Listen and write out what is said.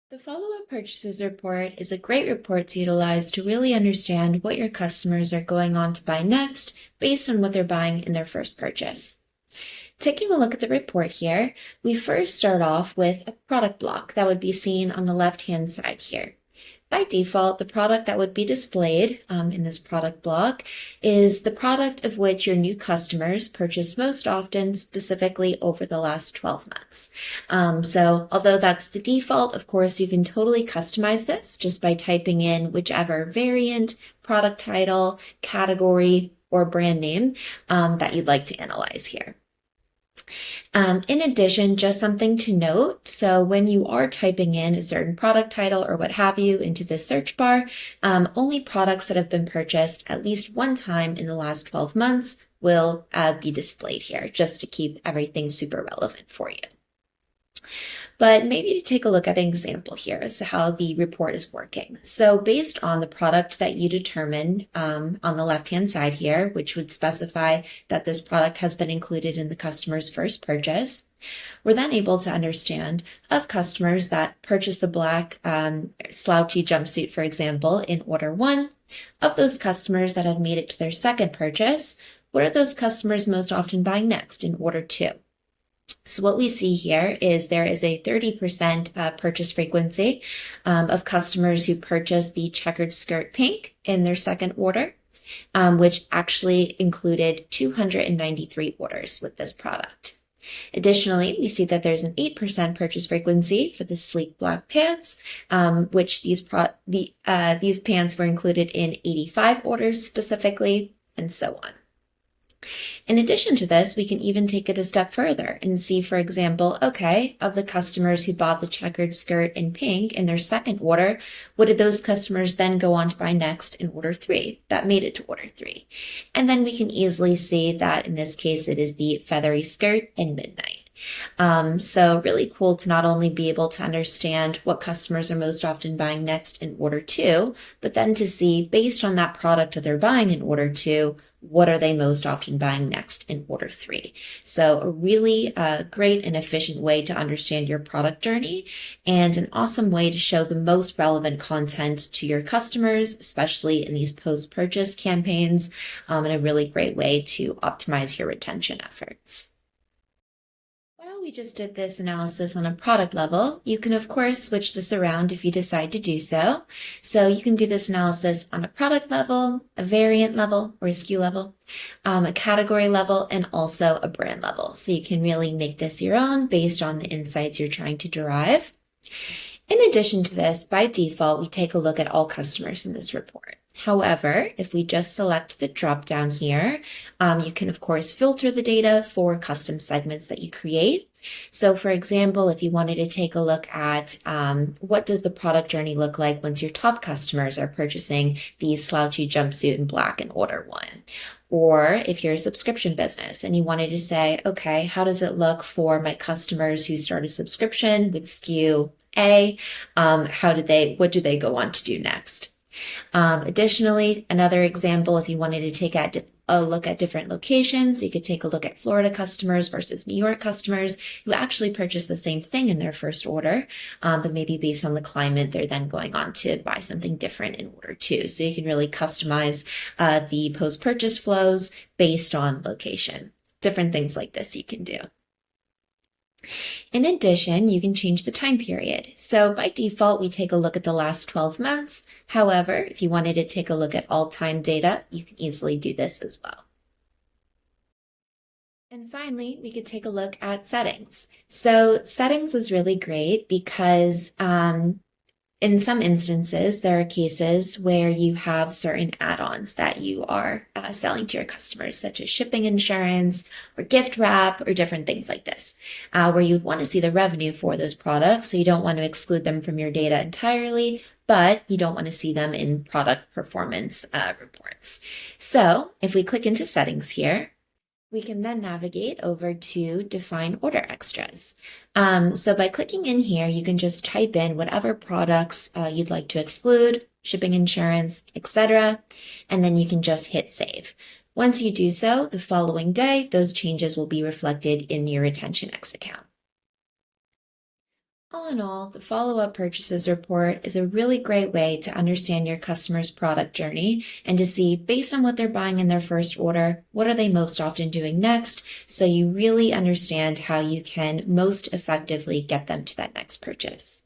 The follow-up purchases report is a great report to utilize to really understand what your customers are going on to buy next based on what they're buying in their first purchase. Taking a look at the report here, we first start off with a product block that would be seen on the left-hand side here. By default, the product that would be displayed in this product block is the product of which your new customers purchase most often, specifically over the last 12 months. So although that's the default, of course, you can totally customize this just by typing in whichever variant, product title, category, or brand name that you'd like to analyze here. In addition, just something to note, so when you are typing in a certain product title or what have you into the search bar, only products that have been purchased at least one time in the last 12 months will be displayed here, just to keep everything super relevant for you. But maybe to take a look at an example here as to how the report is working. So based on the product that you determine on the left-hand side here, which would specify that this product has been included in the customer's first purchase, we're then able to understand of customers that purchase the black slouchy jumpsuit, for example, in order 1, of those customers that have made it to their second purchase, what are those customers most often buying next in order 2? So what we see here is there is a 30% purchase frequency of customers who purchase the checkered skirt pink in their second order, which actually included 293 orders with this product. Additionally, we see that there's an 8% purchase frequency for the sleek black pants, which these pants were included in 85 orders specifically, and so on. In addition to this, we can even take it a step further and see, for example, okay, of the customers who bought the checkered skirt in pink in their second order, what did those customers then go on to buy next in order 3? That made it to order 3. And then we can easily see that in this case, it is the feathery skirt in midnight. So really cool to not only be able to understand what customers are most often buying next in order 2, but then to see based on that product that they're buying in order 2, what are they most often buying next in order 3. So a really great and efficient way to understand your product journey and an awesome way to show the most relevant content to your customers, especially in these post-purchase campaigns, and a really great way to optimize your retention efforts. We just did this analysis on a product level. You can, of course, switch this around if you decide to do so. So you can do this analysis on a product level, a variant level or a SKU level, a category level, and also a brand level. So you can really make this your own based on the insights you're trying to derive. In addition to this, by default, we take a look at all customers in this report. However, if we just select the drop down here, you can, of course, filter the data for custom segments that you create. So, for example, if you wanted to take a look at what does the product journey look like once your top customers are purchasing the slouchy jumpsuit in black in order 1. Or if you're a subscription business and you wanted to say, okay, how does it look for my customers who start a subscription with SKU A? What do they go on to do next? Additionally, another example, if you wanted to take a look at different locations, you could take a look at Florida customers versus New York customers who actually purchase the same thing in their first order, but maybe based on the climate, they're then going on to buy something different in order 2. So you can really customize the post-purchase flows based on location. Different things like this you can do. In addition, you can change the time period. So by default, we take a look at the last 12 months. However, if you wanted to take a look at all time data, you can easily do this as well. And finally, we could take a look at settings. So settings is really great because in some instances, there are cases where you have certain add-ons that you are selling to your customers, such as shipping insurance or gift wrap or different things like this, where you'd want to see the revenue for those products. So you don't want to exclude them from your data entirely, but you don't want to see them in product performance reports. So if we click into settings here, we can then navigate over to define order extras. So by clicking in here, you can just type in whatever products you'd like to exclude, shipping insurance, etc. And then you can just hit save. Once you do so, the following day, those changes will be reflected in your RetentionX account. All in all, the follow-up purchases report is a really great way to understand your customer's product journey and to see, based on what they're buying in their first order, what are they most often doing next, so you really understand how you can most effectively get them to that next purchase.